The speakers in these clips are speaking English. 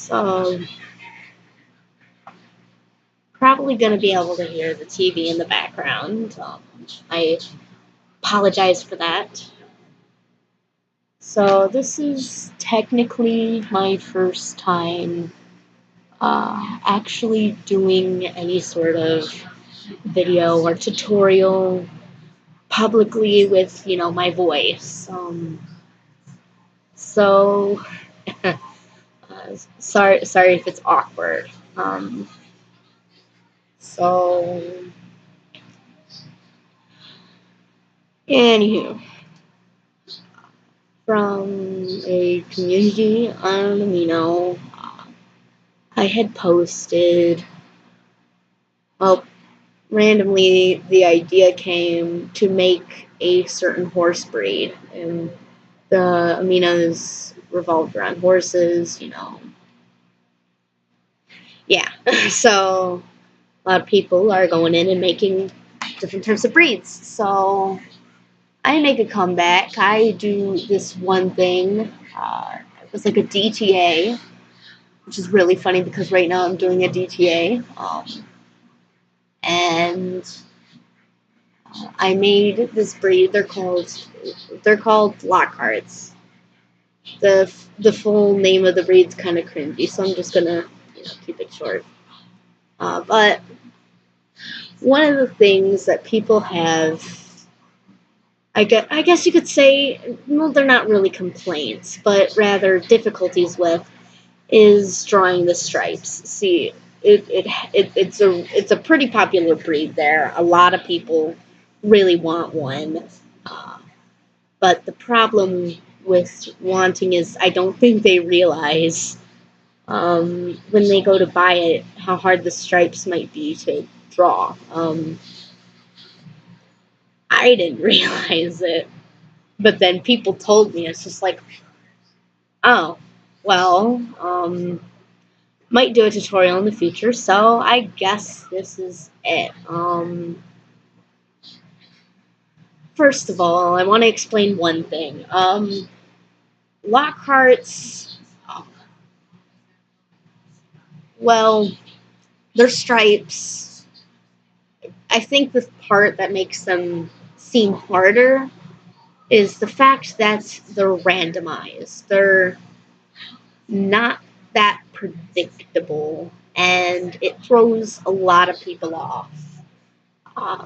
So, probably going to be able to hear the TV in the background. I apologize for that. So, this is technically my first time actually doing any sort of video or tutorial publicly with, my voice. So, sorry if it's awkward. So, anywho, from a community on Amino, I had posted, well, randomly the idea came to make a certain horse breed, and the Aminos revolved around horses, Yeah, so a lot of people are going in and making different types of breeds. So I make a comeback. I do this one thing. It was like a DTA, which is really funny because right now I'm doing a DTA. And I made this breed. They're called Lockharts. The full name of the breed's kind of cringy, so I'm just gonna keep it short. But one of the things that people have, I guess you could say, well, they're not really complaints, but rather difficulties with, is drawing the stripes. See, it's a pretty popular breed there. A lot of people really want one, but the problem with wanting is I don't think they realize when they go to buy it how hard the stripes might be to draw. I didn't realize it, but then people told me. It's just like, oh, well, might do a tutorial in the future, so I guess this is it. First of all, I want to explain one thing. Lockharts, well, their stripes, I think the part that makes them seem harder is the fact that they're randomized. They're not that predictable, and it throws a lot of people off.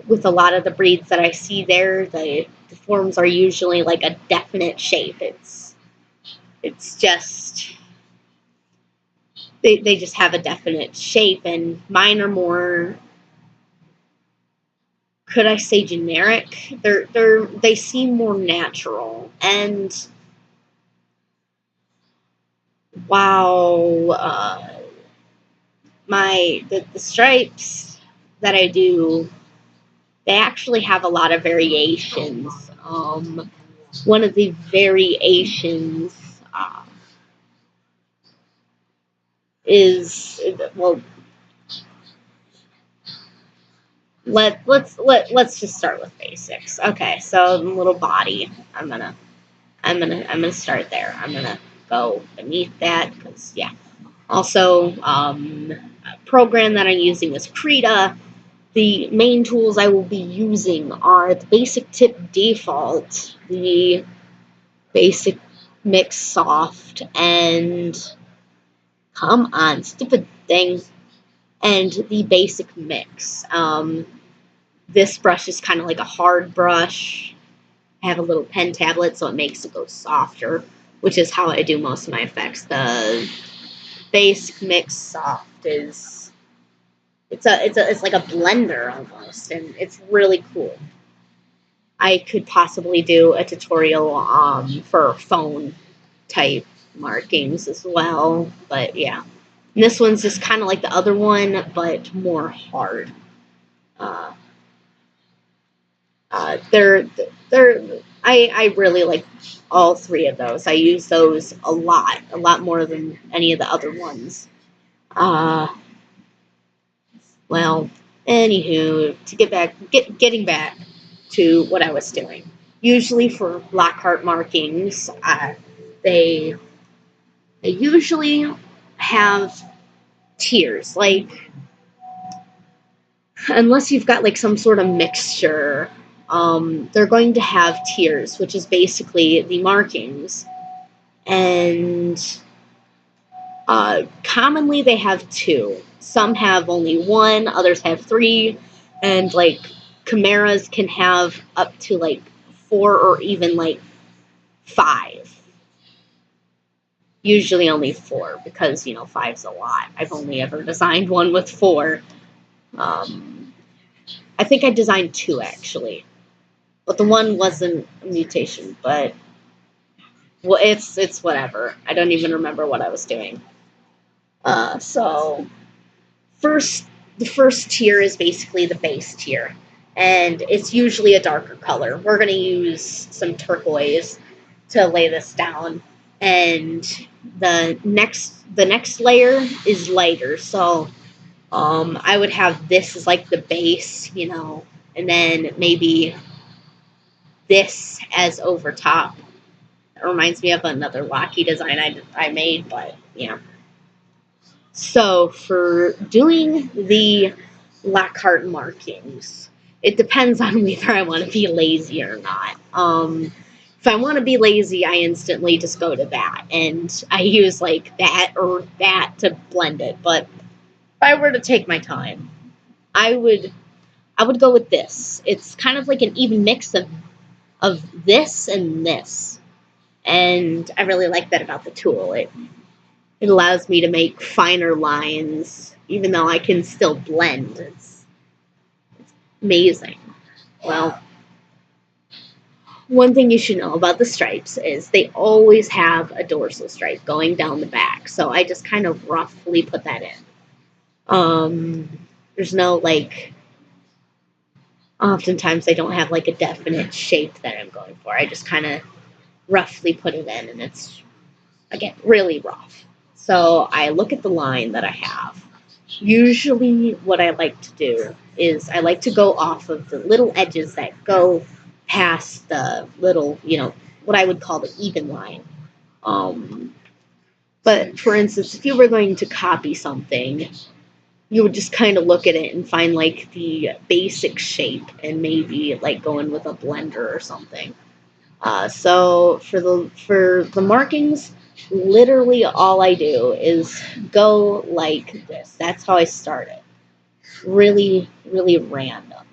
With a lot of the breeds that I see there, the forms are usually like a definite shape. It's just they just have a definite shape, and mine are more. Could I say generic? They seem more natural, and wow, the stripes that I do, they actually have a lot of variations. One of the variations is, well, let's just start with basics. Okay, so little body. I'm gonna start there. I'm gonna go beneath that because yeah. Also, a program that I'm using is Krita. The main tools I will be using are the basic tip default, the basic mix soft, and come on, stupid thing, and the basic mix. This brush is kind of like a hard brush. I have a little pen tablet, so it makes it go softer, which is how I do most of my effects. The basic mix soft is it's like a blender almost, and it's really cool. I could possibly do a tutorial for phone type markings as well, but yeah. And this one's just kind of like the other one, but more hard. Uh, they're I really like all three of those. I use those a lot more than any of the other ones. Uh, well, anywho, to getting back to what I was doing. Usually for Lockhart markings, they usually have tiers. Like, unless you've got like some sort of mixture, they're going to have tiers, which is basically the markings. And commonly they have two. Some have only one, others have three, and like chimeras can have up to like four or even like five. Usually only four, because five's a lot. I've only ever designed one with four. I think I designed two actually, but the one wasn't a mutation. But well, it's whatever. I don't even remember what I was doing. So the first tier is basically the base tier, and it's usually a darker color. We're going to use some turquoise to lay this down, and the next layer is lighter. So I would have this as like the base, and then maybe this as over top. It reminds me of another Lockheed design I made, but So for doing the Lockhart markings, it depends on whether I want to be lazy or not. If I want to be lazy, I instantly just go to that, and I use like that or that to blend it. But if I were to take my time, I would go with this. It's kind of like an even mix of this and this, and I really like that about the tool. It allows me to make finer lines, even though I can still blend. It's amazing. Well, one thing you should know about the stripes is they always have a dorsal stripe going down the back. So I just kind of roughly put that in. There's no like, oftentimes I don't have like a definite shape that I'm going for. I just kind of roughly put it in, and it's, again, really rough. So I look at the line that I have. Usually what I like to do is I like to go off of the little edges that go past the little, what I would call the even line. But for instance, if you were going to copy something, you would just kind of look at it and find like the basic shape and maybe like go in with a blender or something. So for the markings, literally all I do is go like this. That's how I start it. Really, really random.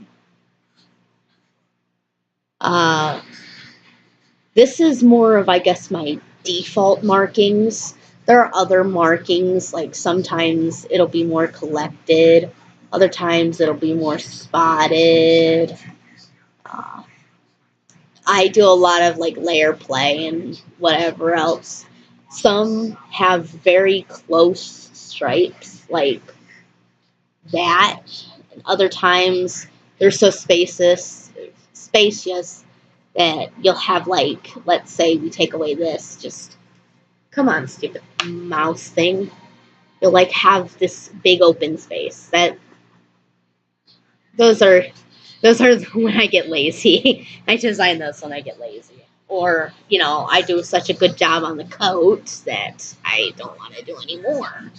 This is more of, I guess, my default markings. There are other markings, like sometimes it'll be more collected, other times it'll be more spotted. Uh, I do a lot of like layer play and whatever else. Some have very close stripes, like that. And other times they're so spacious that you'll have like, let's say we take away this, just come on, stupid mouse thing. You'll like have this big open space. Those are when I get lazy. I design those when I get lazy. Or, I do such a good job on the coat that I don't want to do anymore.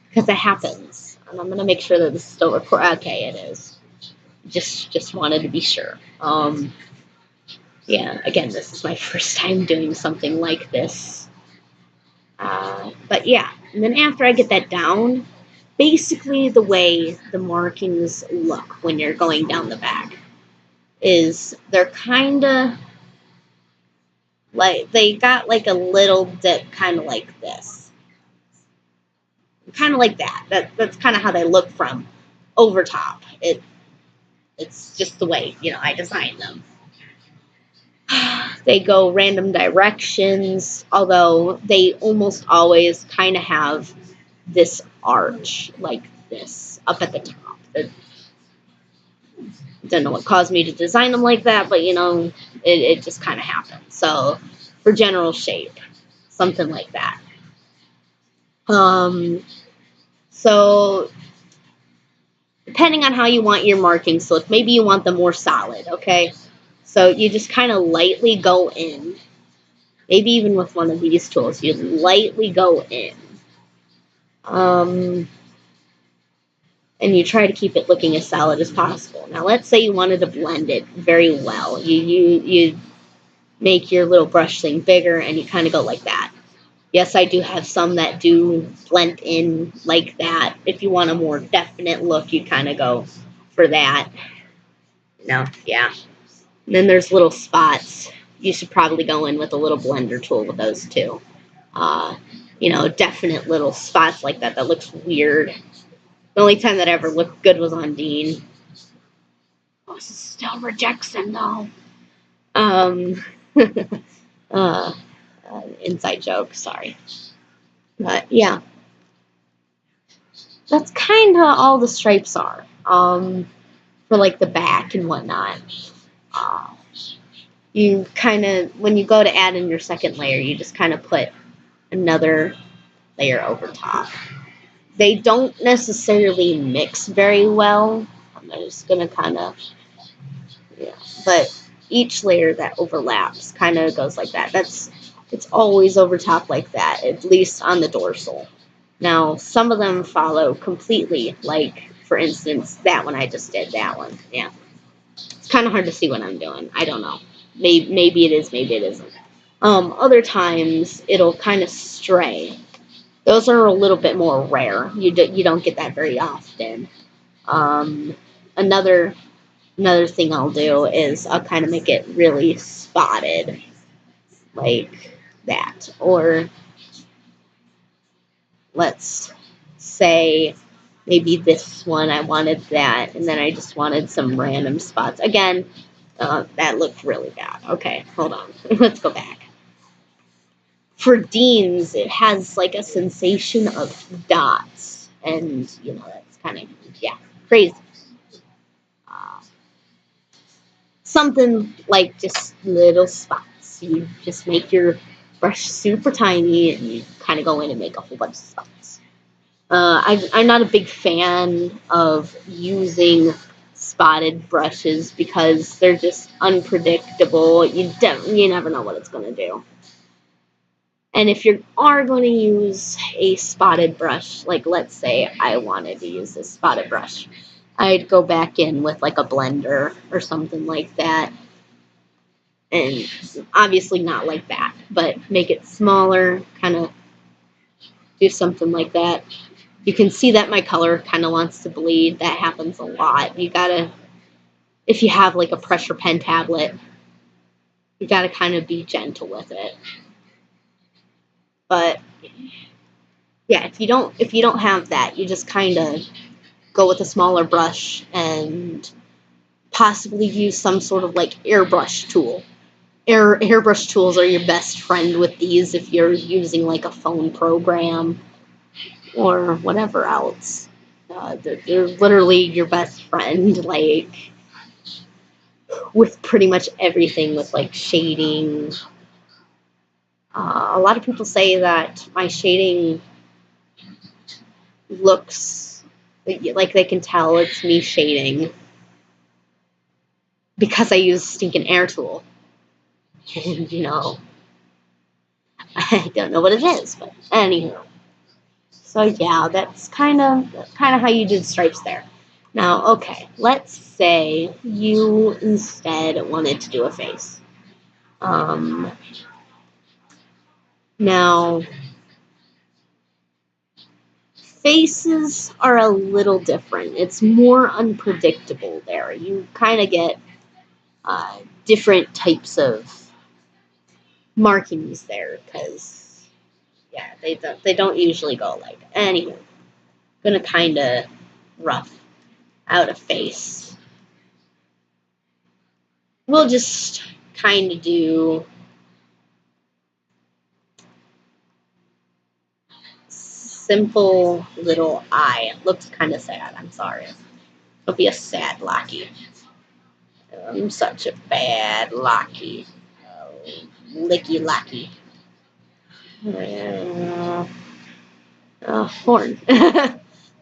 Because it happens. And I'm going to make sure that this is still recording. Okay, it is. Just wanted to be sure. Yeah, again, this is my first time doing something like this. But yeah, and then after I get that down, basically the way the markings look when you're going down the back is they're kind of like, they got like a little dip kind of like this. Kind of like that. That's kind of how they look from over top. It's just the way, I designed them. They go random directions, although they almost always kind of have this arch like this up at the top. Don't know what caused me to design them like that, but it just kind of happened. So for general shape, something like that. So depending on how you want your markings to look, maybe you want them more solid, okay? So you just kind of lightly go in. Maybe even with one of these tools, you lightly go in. and you try to keep it looking as solid as possible. Now, let's say you wanted to blend it very well. You make your little brush thing bigger, and you kind of go like that. Yes, I do have some that do blend in like that. If you want a more definite look, you kind of go for that. No, yeah. And then there's little spots. You should probably go in with a little blender tool with those too. Uh, definite little spots like that that looks weird. The only time that ever looked good was on Dean. Oh, this still rejects him though. Um, uh, inside joke, sorry. But yeah, that's kind of all the stripes are. For like the back and whatnot. Uh, you kind of, when you go to add in your second layer, you just kind of put another layer over top. They don't necessarily mix very well. I'm just going to kind of, yeah, but each layer that overlaps kind of goes like that. It's always over top like that, at least on the dorsal. Now, some of them follow completely, like, for instance, that one I just did, that one, yeah. It's kind of hard to see what I'm doing. I don't know. Maybe it is, maybe it isn't. Other times, it'll kind of stray. Those are a little bit more rare. You don't get that very often. Um, another thing I'll do is I'll kind of make it really spotted, like that. Or let's say maybe this one I wanted that, and then I just wanted some random spots. Again, that looked really bad. Okay, hold on. Let's go back. For Dean's, it has like a sensation of dots, and that's kind of, yeah, crazy. Uh, Something like just little spots. You just make your brush super tiny, and you kind of go in and make a whole bunch of spots. I'm not a big fan of using spotted brushes because they're just unpredictable. You never know what it's going to do. And if you are going to use a spotted brush, like let's say I wanted to use this spotted brush, I'd go back in with like a blender or something like that. And obviously not like that, but make it smaller, kind of do something like that. You can see that my color kind of wants to bleed. That happens a lot. You gotta, if you have like a pressure pen tablet, you gotta kind of be gentle with it. But yeah, if you don't have that, you just kind of go with a smaller brush and possibly use some sort of like airbrush tool. Airbrush tools are your best friend with these if you're using like a phone program or whatever else. They're literally your best friend, like with pretty much everything, with like shading. A lot of people say that my shading looks like they can tell it's me shading because I use stinking air tool. And I don't know what it is, but anywho. So yeah, that's kind of how you do the stripes there. Now, okay, let's say you instead wanted to do a face. Now, faces are a little different. It's more unpredictable there. You kind of get different types of markings there because, yeah, they don't usually go like. Anyway, gonna kind of rough out a face. We'll just kind of do simple little eye. It looks kind of sad. I'm sorry. It'll be a sad Locky. I'm such a bad Locky. Oh, licky Locky. Horn.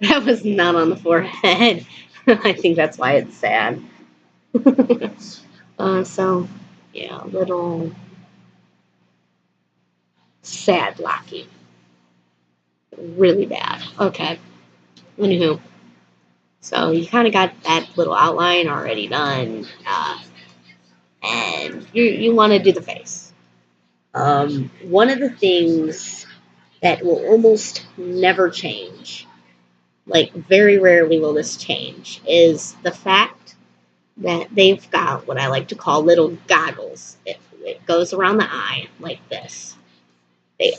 That was not on the forehead. I think that's why it's sad. So, yeah, little sad Locky. Really bad. Okay. Anywho, so you kind of got that little outline already done, and you want to do the face. One of the things that will almost never change, like very rarely will this change, is the fact that they've got what I like to call little goggles. It goes around the eye like this. They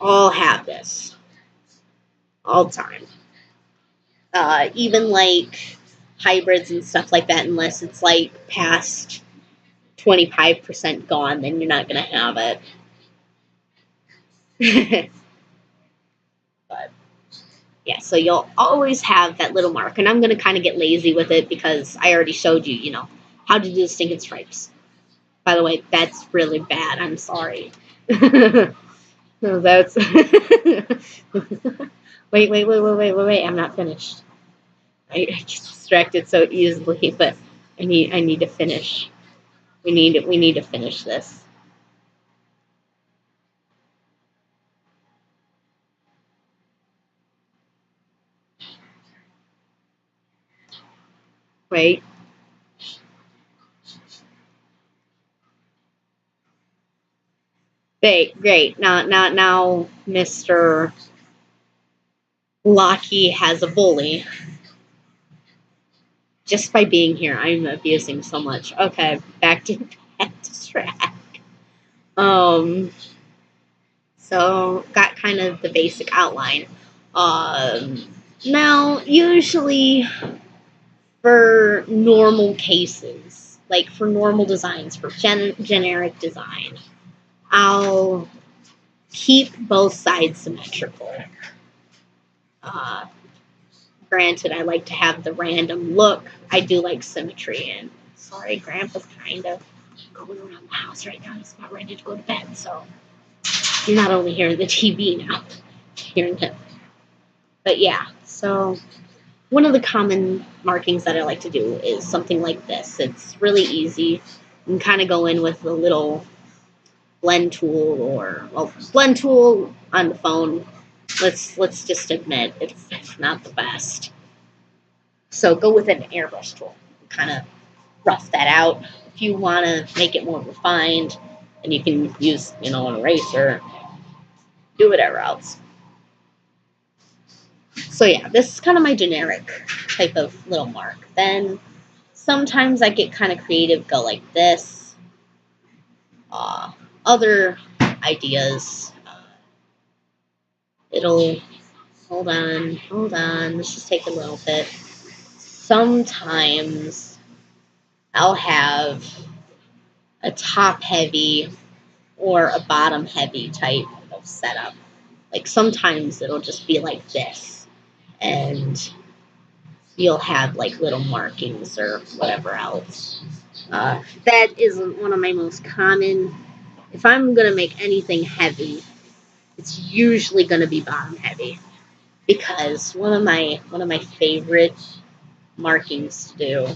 all have this all the time. Even like hybrids and stuff like that, unless it's like past 25% gone, then you're not going to have it. But yeah, so you'll always have that little mark. And I'm going to kind of get lazy with it because I already showed you, how to do the stinking stripes. By the way, that's really bad. I'm sorry. No, that's. Wait. I'm not finished. I get distracted so easily, but I need to finish. We need to finish this. Right? Great. Now, Mr. Locky has a bully. Just by being here, I'm abusing so much. Okay, back to track. Um, so got kind of the basic outline. Now, usually for normal cases, like for normal designs, for generic design, I'll keep both sides symmetrical. Uh, Granted, I like to have the random look. I do like symmetry, and sorry, Grandpa's kind of going around the house right now. He's not ready to go to bed, so you're not only hearing the TV now, hearing him. But yeah, so one of the common markings that I like to do is something like this. It's really easy. You can kind of go in with a little blend tool blend tool on the phone. Let's just admit it's not the best. So go with an airbrush tool. Kind of rough that out. If you want to make it more refined, and you can use an eraser, do whatever else. So yeah, this is kind of my generic type of little mark. Then sometimes I get kind of creative, go like this. Other ideas. It'll hold on. Let's just take a little bit. Sometimes I'll have a top heavy or a bottom heavy type of setup. Like sometimes it'll just be like this, and you'll have like little markings or whatever else. That isn't one of my most common. If I'm gonna make anything heavy, it's usually gonna be bottom heavy because one of my favorite markings to do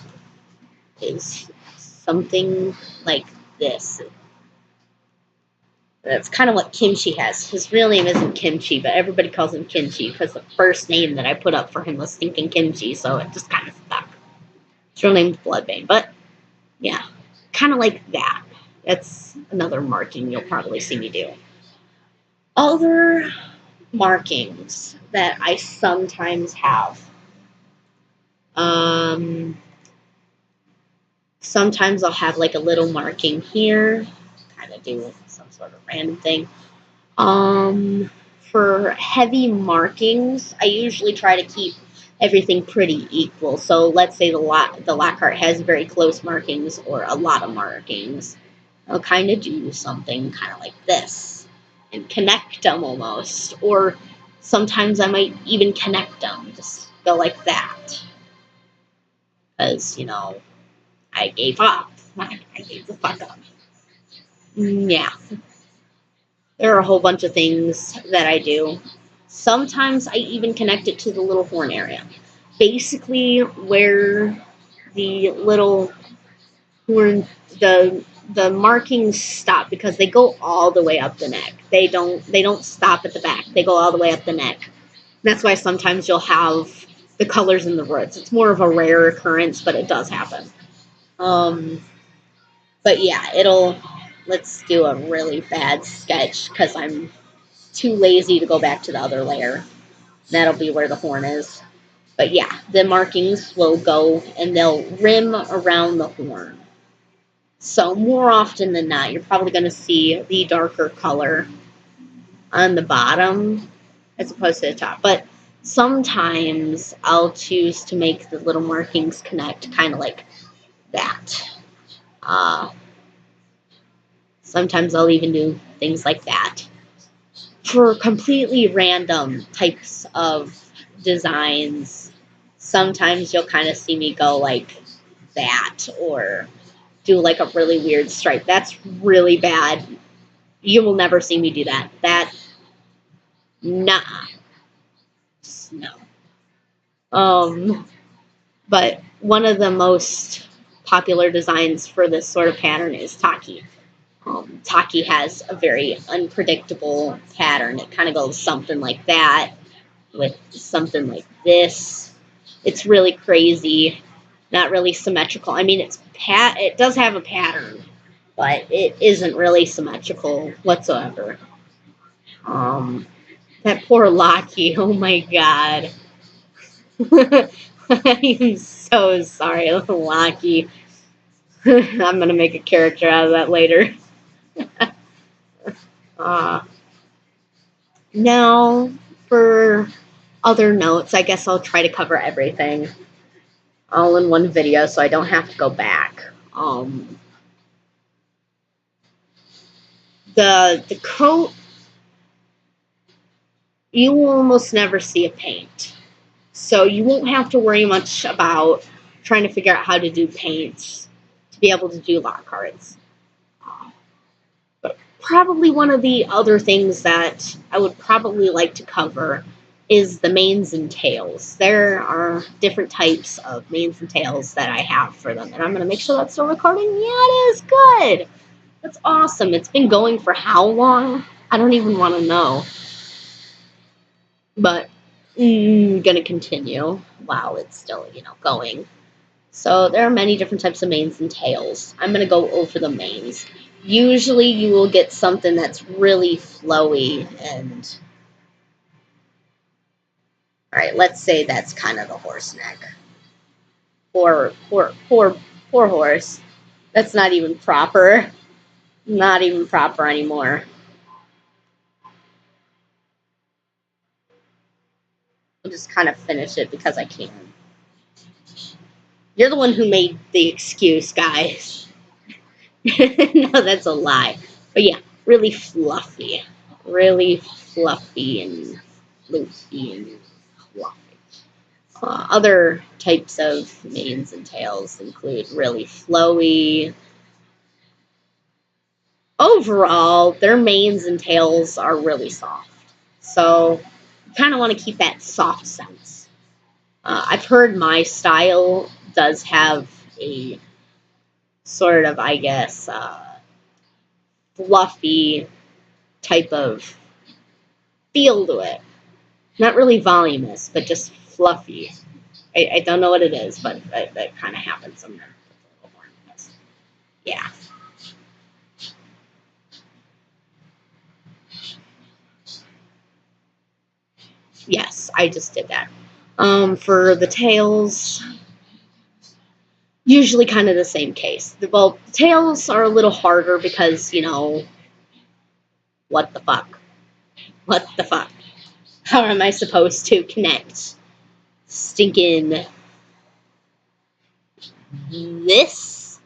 is something like this. That's kind of what Kimchi has. His real name isn't Kimchi, but everybody calls him Kimchi because the first name that I put up for him was Stinking Kimchi, so it just kind of stuck. His real name's Bloodbane, but yeah, kind of like that. That's another marking you'll probably see me do. Other markings that I sometimes have. Um, Sometimes I'll have like a little marking here, kind of do some sort of random thing. For heavy markings, I usually try to keep everything pretty equal. So let's say the Lockhart has very close markings or a lot of markings. I'll kind of do something kind of like this and connect them almost. Or sometimes I might even connect them, just go like that. Because, I gave up. I gave the fuck up. Yeah. There are a whole bunch of things that I do. Sometimes I even connect it to the little horn area. Basically, where the little horn, the markings stop because they go all the way up the neck. They don't stop at the back. They go all the way up the neck. That's why sometimes you'll have the colors in the roots. It's more of a rare occurrence, but it does happen. But yeah, let's do a really bad sketch because I'm too lazy to go back to the other layer. That'll be where the horn is. But yeah, the markings will go and they'll rim around the horn. So more often than not, you're probably going to see the darker color on the bottom as opposed to the top. But sometimes I'll choose to make the little markings connect kind of like that. Uh, Sometimes I'll even do things like that. For completely random types of designs, sometimes you'll kind of see me go like that or do like a really weird stripe. That's really bad. You will never see me do that. Nah. No. But one of the most popular designs for this sort of pattern is Taki. Taki has a very unpredictable pattern. It kind of goes something like that with something like this. It's really crazy, not really symmetrical. I mean, it does have a pattern, but it isn't really symmetrical whatsoever. That poor Locky. Oh my god. I'm so sorry, Locky. I'm gonna make a character out of that later. Uh, Now, for other notes, I guess I'll try to cover everything all in one video so I don't have to go back. The coat, you will almost never see a paint. So you won't have to worry much about trying to figure out how to do paints to be able to do Lockharts. But probably one of the other things that I would probably like to cover is the manes and tails. There are different types of manes and tails that I have for them, and I'm going to make sure that's still recording. Yeah, it is good. That's awesome. It's been going for how long? I don't even want to know. But I'm going to continue while it's still, going. So there are many different types of manes and tails. I'm going to go over the manes. Usually you will get something that's really flowy and... Alright, let's say that's kind of the horse neck. Poor horse. That's not even proper. Not even proper anymore. I'll just kind of finish it because I can. You're the one who made the excuse, guys. No, that's a lie. But yeah, really fluffy. Really fluffy and floofy and fluffy. Other types of manes and tails include really flowy. Overall, their manes and tails are really soft. So you kind of want to keep that soft sense. I've heard my style does have a sort of, I guess, fluffy type of feel to it. Not really voluminous, but just fluffy. I don't know what it is, but that kind of happens sometimes. Yeah. Yes, I just did that. For the tails, usually kind of the same case. Well, the tails are a little harder because, what the fuck? What the fuck? How am I supposed to connect stinking this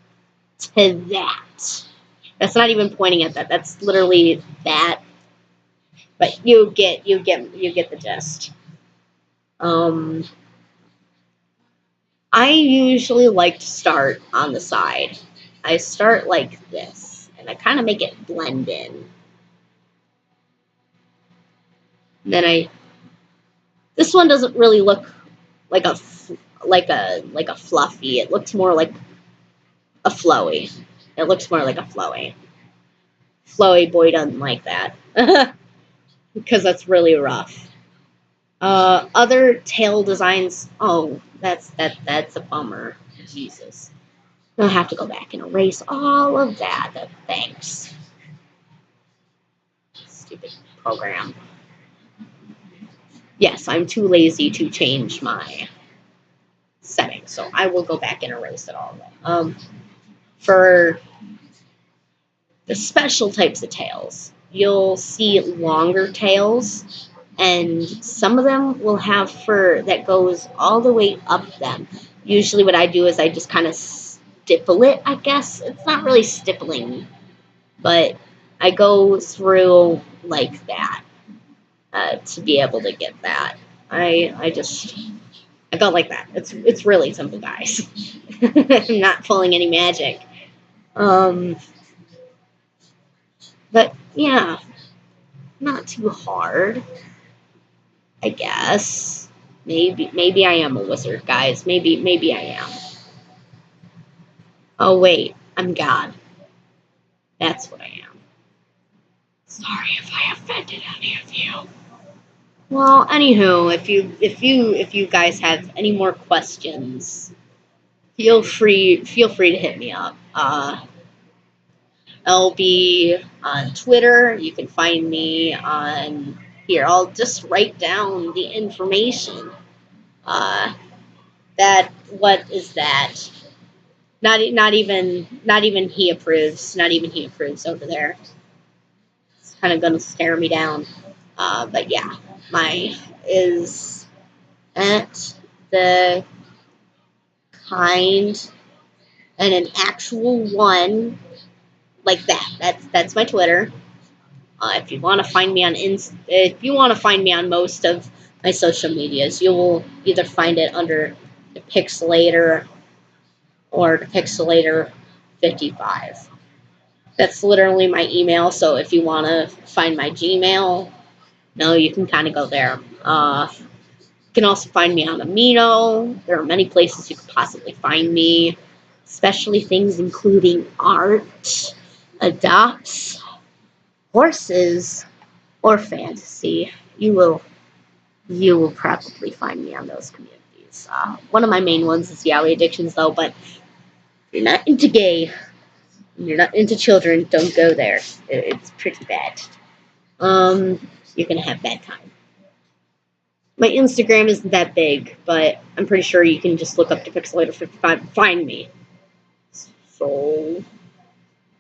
to that? That's not even pointing at that. That's literally that. But you get the gist. I usually like to start on the side. I start like this, and I kind of make it blend in. And then this one doesn't really look like a fluffy. It looks more like a flowy. It looks more like a flowy. Flowy boy doesn't like that because that's really rough. Other tail designs. Oh, that's a bummer. Jesus. I'll have to go back and erase all of that. Thanks. Stupid program. Yes, I'm too lazy to change my settings, so I will go back and erase it all. For the special types of tails, you'll see longer tails, and some of them will have fur that goes all the way up them. Usually what I do is I just kind of stipple it, I guess. It's not really stippling, but I go through like that to be able to get that. I go like that. It's really simple, guys. I'm not pulling any magic. Um, but yeah, not too hard, I guess. Maybe I am a wizard, guys. Maybe I am. Oh wait, I'm God. That's what I am. Sorry if I offended any of you. Well, anywho, if you guys have any more questions, feel free to hit me up. I'll be on Twitter. You can find me on here. I'll just write down the information. Uh, that what is that? Not even he approves. Not even he approves over there. It's kind of gonna stare me down. But yeah, my is at the kind and an actual one like that. That's my Twitter. If you want to find me on if you want to find me on most of my social medias, you will either find it under the Pixelator or the Pixelator 55. That's literally my email. So if you want to find my Gmail, no, you can kind of go there. You can also find me on Amino. There are many places you could possibly find me, especially things including art, adopts, horses, or fantasy. You will probably find me on those communities. One of my main ones is Yaoi Addictions, though, but if you're not into gay, you're not into children, don't go there. It's pretty bad. You're gonna have bad time. My Instagram isn't that big, but I'm pretty sure you can just look up to Pixelator55 and find me. So,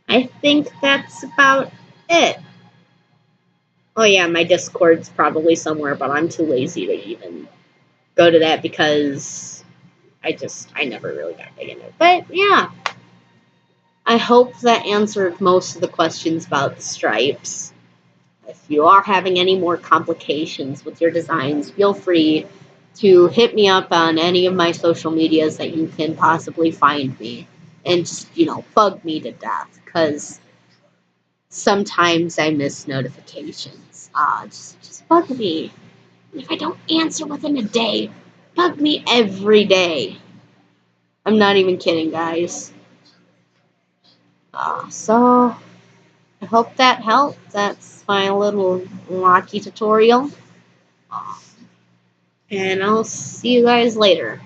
I think that's about it. Oh yeah, my Discord's probably somewhere, but I'm too lazy to even go to that because I never really got big into it. But yeah, I hope that answered most of the questions about the stripes. If you are having any more complications with your designs, feel free to hit me up on any of my social medias that you can possibly find me and just, bug me to death because sometimes I miss notifications. Just bug me. If I don't answer within a day, bug me every day. I'm not even kidding, guys. So, I hope that helped. That's my little Locky tutorial. And I'll see you guys later.